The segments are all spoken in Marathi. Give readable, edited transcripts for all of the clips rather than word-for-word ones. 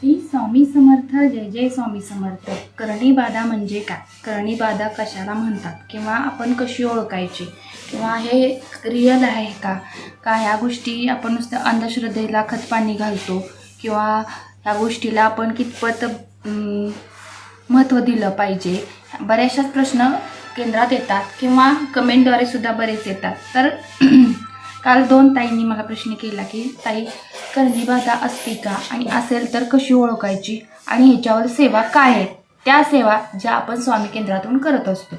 श्री स्वामी समर्थ. जय जय स्वामी समर्थ. करणी बाधा म्हणजे काय? करणी बाधा कशाला म्हणतात किंवा आपण कशी ओळखायची किंवा हे रिअल आहे का ह्या गोष्टी आपण नुसतं अंधश्रद्धेला खतपाणी घालतो किंवा ह्या गोष्टीला आपण कितपत महत्त्व दिलं पाहिजे, बऱ्याचशाच प्रश्न केंद्रात येतात किंवा कमेंटद्वारे सुद्धा बरेच येतात. तर काल 2 ताईंनी मला प्रश्न केला की ताई, करणी बाधा असते का आणि असेल तर कशी ओळखायची आणि ह्याच्यावर सेवा काय आहेत, त्या सेवा ज्या आपण स्वामी केंद्रातून करत असतो.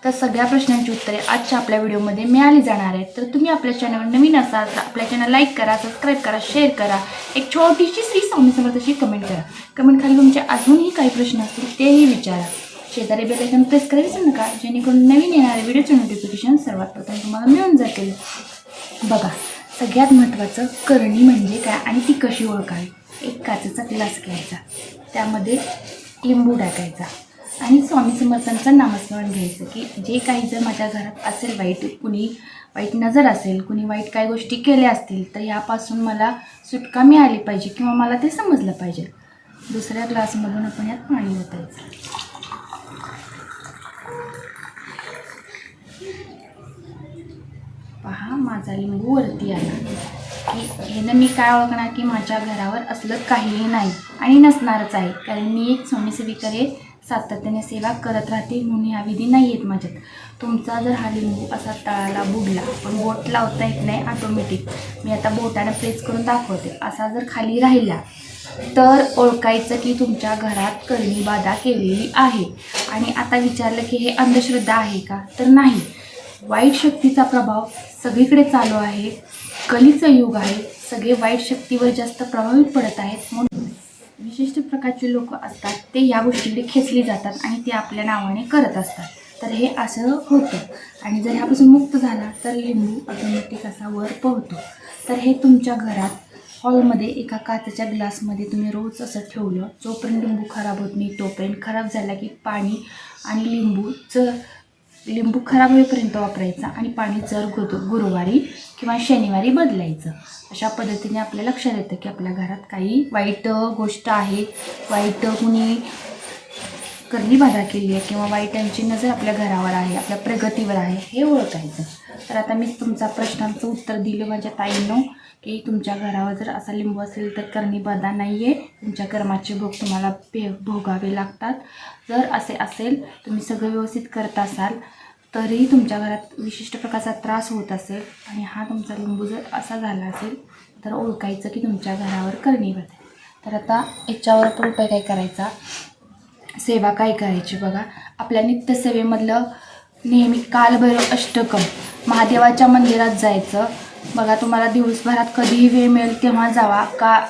तर सगळ्या प्रश्नांची उत्तरे आजच्या आपल्या व्हिडिओमध्ये मिळाली जाणार आहेत. तर तुम्ही आपल्या चॅनलवर नवीन असाल तर आपल्या चॅनल लाईक करा, सबस्क्राईब करा, शेअर करा, एक छोटीशी श्री स्वामी समर्थाची कमेंट करा. कमेंट खाली तुमचे अजूनही काही प्रश्न असतील तेही विचारा. शेजारी बेल आयकॉन प्रेस करायला विसरू नका, जेणेकरून नवीन येणाऱ्या व्हिडिओचे नोटिफिकेशन सर्वात प्रथम तुम्हाला मिळून जातील. बघा, सगळ्यात महत्त्वाचं करणी म्हणजे काय आणि ती कशी ओळखावी. एक काचेचा ग्लास घ्यायचा, त्यामध्ये लिंबू टाकायचा आणि स्वामी समर्थांचं नामस्मरण घ्यायचं की जे काही जर माझ्या घरात असेल वाईट, कुणी वाईट नजर असेल, कुणी वाईट काही गोष्टी केल्या असतील तर ह्यापासून मला सुटका मिळाली पाहिजे किंवा मला ते समजलं पाहिजे. दुसऱ्या ग्लासमधून आपण यात पाणी ओतायचं. पहा, माझा लिंबू वरती आला की ह्यानं मी काय ओळखणार की माझ्या घरावर असलं काहीही नाही आणि नसणारच आहे, कारण मी एक स्वामीसेविका आहे, सातत्याने सेवा करत राहते, म्हणून ह्या विधी नाही आहेत माझ्यात. तुमचा जर हा लिंबू असा तळाला बुडला, पण बोट लावता येत नाही ऑटोमॅटिक, मी आता बोटानं प्रेस करून दाखवते, असा जर खाली राहिला तर ओळखायचं की तुमच्या घरात करणी बाधा केलेली आहे. आणि आता विचारलं की हे अंधश्रद्धा आहे का, तर नाही. वाईट शक्तीचा प्रभाव सगळीकडे चालू आहे, कलीचं युग आहे, सगळे वाईट शक्तीवर जास्त प्रभावित पडत आहेत, म्हणून विशिष्ट प्रकारचे लोक असतात ते या गोष्टीकडे खेचली जातात आणि ते आपल्या नावाने करत असतात. तर हे असं होतं आणि जर ह्यापासून मुक्त झाला तर लिंबू ऑटोमॅटिक असा वर पोहतो. तर हे तुमच्या घरात हॉलमध्ये एका काचेच्या ग्लासमध्ये तुम्ही रोज असं ठेवलं, जोपर्यंत लिंबू खराब होत नाही तोपर्यंत, खराब झाला की पाणी आणि लिंबू खराब होईपर्यंत वापरायचा आणि पाणी जर गुरुवारी किंवा शनिवारी बदलायचं. अशा पद्धतीने आपल्या लक्षात येतं की आपल्या घरात काही वाईट गोष्ट आहे, वाईट कुणी करणी बाधा केली आहे किंवा वाईटांची नजर आपल्या घरावर आहे, आपल्या प्रगतीवर आहे, हे ओळखायचं. तर आता मी तुमचा प्रश्नांचं उत्तर दिलं माझ्या ताईंनो की तुमच्या घरावर जर असा लिंबू असेल तर करणी बाधा नाही आहे, तुमच्या कर्माचे भोग तुम्हाला भोगावे लागतात. जर असे असेल, तुम्ही सगळं व्यवस्थित करत असाल, तरीही तुमच्या घरात विशिष्ट प्रकारचा त्रास होत असेल आणि हा तुमचा लिंबू जर असा झाला असेल तर ओळखायचं की तुमच्या घरावर करणी बाधा आहे. तर आता याच्यावर आपण उपाय काय करायचा, सेवा काय करायची. बघा, आपल्या नित्यसेवेमधलं नेहमी कालभैरव अष्टकम, महादेवाच्या मंदिरात जायचं. बघा, तुम्हाला दिवसभरात कधीही वेळ मिळेल तेव्हा जावा,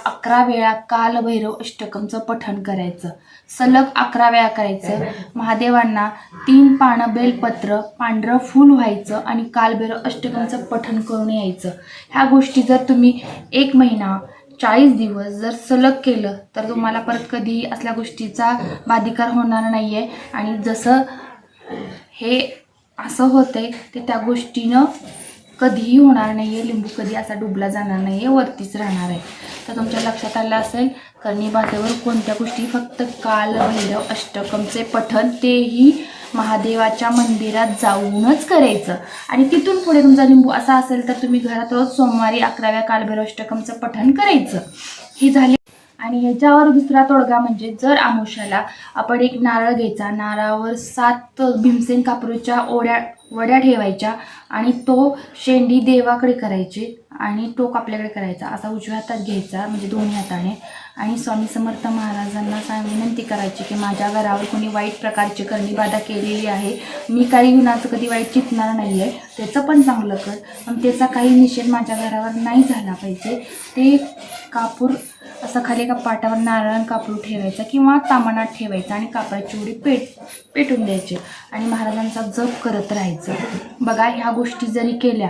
11 वेळा कालभैरव अष्टकमचं पठण करायचं, सलग 11 वेळा करायचं. महादेवांना 3 पानं बेलपत्र, पांढरं फूल व्हायचं आणि कालभैरव अष्टकमचं पठण करून यायचं. ह्या गोष्टी जर तुम्ही 1 महिना 40 दिवस जर सलग केलं तर तुम्हाला परत कधीही असल्या गोष्टीचा बाधिकार होणार नाही आहे. आणि जसं हे असं होतं आहे ते त्या गोष्टीनं कधीही होणार नाही आहे, लिंबू कधी असा डुबला जाणार नाही आहे, वरतीच राहणार आहे. तर तुमच्या लक्षात आलं असेल, करणी बाधेवर कोणत्या गोष्टी, फक्त कालभैरव अष्टकमचे पठण, तेही महादेवाच्या मंदिरात जाऊनच करायचं. आणि तिथून पुढे तुमचा लिंबू असा असेल तर तुम्ही घरात रोज सोमवारी 11व्या कालभैरव अष्टकमचं पठण करायचं. ही झाली. आणि ह्याच्यावर दुसरा तोडगा म्हणजे जर आमुष्याला आपण एक नारळ घ्यायचा, नारळावर 7 भीमसेन कापूरच्या वड्या ठेवायच्या आणि तो शेंडी देवाकडे करायची आणि टोक आपल्याकडे करायचा, असा उजव्या हातात घ्यायचा म्हणजे दोन्ही हाताने, आणि स्वामी समर्थ महाराजांना विनंती करायची की माझ्या घरावर कोणी वाईट प्रकारची करणी बाधा केलेली आहे, मी काही गुणाचं कधी वाईट चितणार नाही आहे, त्याचं पण चांगलं कर, पण त्याचा काही निषेध माझ्या घरावर नाही झाला पाहिजे. ते कापूर असं खाली एका पाटावर नारळ कापूर ठेवायचा किंवा तामानात ठेवायचा आणि कापडाची उडी पेटून द्यायची आणि महाराजांचा जप करत राहायचं. बघा, ह्या गोष्टी जरी केल्या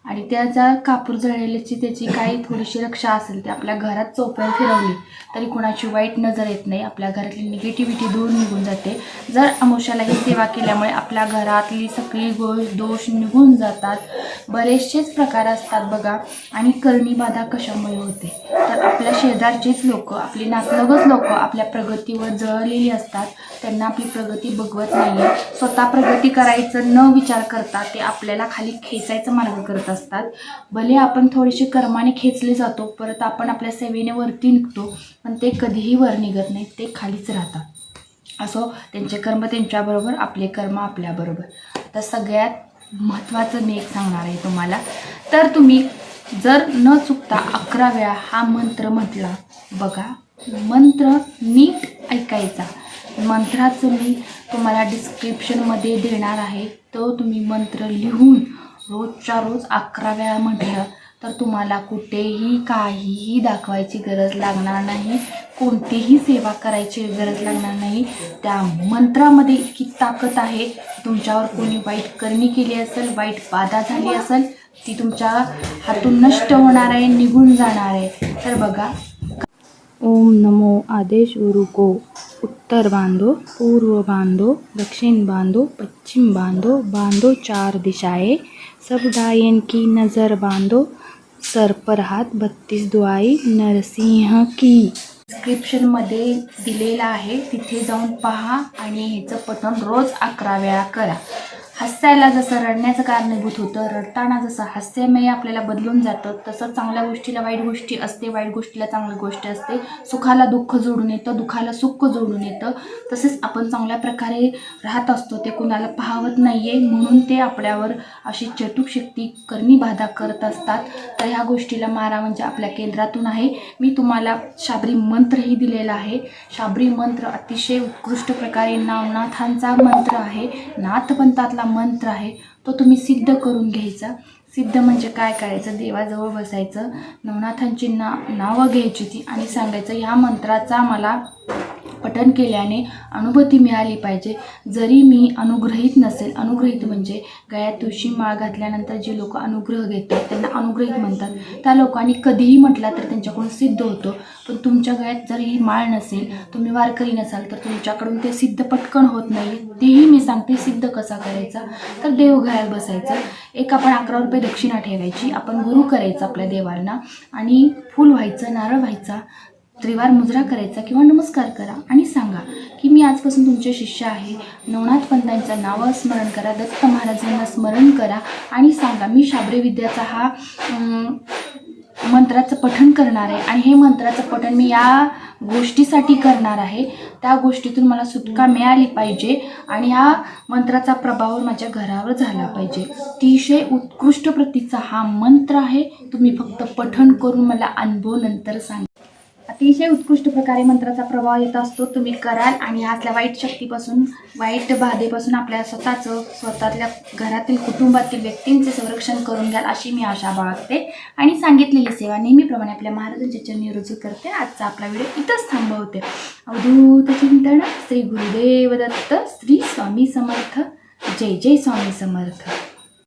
आणि त्याचा कापूर जळलेल्याची त्याची काही थोडीशी रक्षा असेल, ते आपल्या घरात चोपड्यात फिरवली तरी कुणाची वाईट नजर येत नाही, आपल्या घरातली निगेटिव्हिटी दूर निघून जाते. जर अमावस्याला ही सेवा केल्यामुळे आपल्या घरातली सगळी दोष निघून जातात. बरेचसेच प्रकार असतात बघा. आणि करणी बाधा कशामुळे होते तर आपल्या शेजारचेच लोक, आपली नातलगच लोक आपल्या प्रगतीवर जळलेली असतात. त्यांना आपली प्रगती बघवत नाही आहे. स्वतः प्रगती करायचं न विचार करता ते आपल्याला खाली खेचायचा मार्ग करत असतात. भले आपण थोडेसे कर्माने खेचले जातो, परत आपण आपल्या सेवेने वरती निघतो, पण ते कधीही वर निघत नाही, ते खालीच राहतात. असो, त्यांचे कर्म त्यांच्याबरोबर, आपले कर्म आपल्याबरोबर. तर सगळ्यात महत्त्वाचं मी एक सांगणार आहे तुम्हाला. तर तुम्ही जर न चुकता 11 वेळा हा मंत्र म्हटला बघा. मंत्र नीट ऐकायचा. मंत्राचं मी तुम्हाला डिस्क्रिप्शनमध्ये देणार आहे. तो तुम्ही मंत्र लिहून रोजच्या रोज 11 वेळा म्हटलं तर तुम्हाला कुठेही काहीही दाखवायची गरज लागणार नाही, कोणतीही सेवा करायची गरज लागणार नाही. त्या मंत्रामध्ये इतकी ताकद आहे. तुमच्यावर कोणी वाईट करणी केली असेल, वाईट बाधा झाली असेल, ती तुमच्या हातून नष्ट होणार आहे, निघून जाणार आहे. तर बघा, ओम नमो आदेश गुरु को उत्तर बांधो, पूर्व बांधो, दक्षिण बांधो, पश्चिम बांधो, बांधो 4 दिशाएं, सब डायन की नज़र बांधो, सर पर हात 32 दुआई नरसिंह की. डिस्क्रिप्शनमध्ये दिलेलं आहे, तिथे जाऊन पहा आणि ह्याचं पठण रोज 11 वेळा करा. हसायला जसं रडण्याचं कारणीभूत होतं, रडताना जसं हास्यमय आपल्याला बदलून जातं, तसं चांगल्या गोष्टीला वाईट गोष्टी असते, वाईट गोष्टीला चांगली गोष्ट असते. सुखाला दुःख जोडून येतं, दुःखाला सुख जोडून येतं. तसेच आपण चांगल्या प्रकारे राहत असतो, ते कुणाला पाहवत नाही आहे, म्हणून ते आपल्यावर अशी चटूक शक्ती करणी बाधा करत असतात. तर ह्या गोष्टीला मारा म्हणजे आपल्या केंद्रातून आहे. मी तुम्हाला शाबरी मंत्रही दिलेला आहे. शाबरी मंत्र अतिशय उत्कृष्ट प्रकारे नवनाथांचा मंत्र आहे, नाथपंथातला मंत्र आहे. तो तुम्ही सिद्ध करून घ्यायचा. सिद्ध म्हणजे काय करायचं, देवाजवळ बसायचं, नवनाथांची नावं घ्यायची ती आणि सांगायचं, ह्या मंत्राचा मला पठण केल्याने अनुभूती मिळाली पाहिजे. जरी मी अनुग्रहित नसेल, अनुग्रहित म्हणजे गळ्यात तुळशी माळ घातल्यानंतर जे लोक अनुग्रह घेतात त्यांना अनुग्रहित म्हणतात. त्या लोकांनी कधीही म्हटला तर त्यांच्याकडून सिद्ध होतं. पण तुमच्या गळ्यात जर ही माळ नसेल, तुम्ही वारकरी नसाल, तर तुमच्याकडून ते सिद्ध पटकन होत नाही. तेही मी सांगते सिद्ध कसा करायचा. तर देवघरात बसायचं. एक आपण 11 रुपये दक्षिणा ठेवायची, आपण गुरु करायचं आपल्या देवांना आणि फूल व्हायचं, नारळ व्हायचा, त्रिवार मुजरा करायचा किंवा नमस्कार करा आणि सांगा की मी आजपासून तुमचे शिष्य आहे. नवनाथ पंतांचं नावं स्मरण करा, दत्त महाराजांना स्मरण करा आणि सांगा मी शाबरी विद्याचा हा मंत्राचं पठण करणार आहे आणि हे मंत्राचं पठण मी या गोष्टीसाठी करणार आहे. त्या गोष्टीतून मला सुटका मिळाली पाहिजे आणि या मंत्राचा प्रभाव माझ्या घरावर झाला पाहिजे. अतिशय उत्कृष्ट प्रतीचा हा मंत्र आहे. तुम्ही फक्त पठण करून मला अनुभव नंतर सांगा. अतिशय उत्कृष्ट प्रकारे मंत्राचा प्रभाव येत असतो. तुम्ही कराल आणि आतल्या वाईट शक्तीपासून, वाईट बाधेपासून आपल्या स्वतःतल्या घरातील कुटुंबातील व्यक्तींचे संरक्षण करून घ्याल अशी मी आशा बाळगते आणि सांगितलेली सेवा नेहमीप्रमाणे आपल्या महाराजांच्या चरणी रुजू करते. आजचा आपला व्हिडिओ इथंच थांबवते. अवधूत चिंतन. श्री गुरुदेव दत्त. श्री स्वामी समर्थ. जय जय स्वामी समर्थ.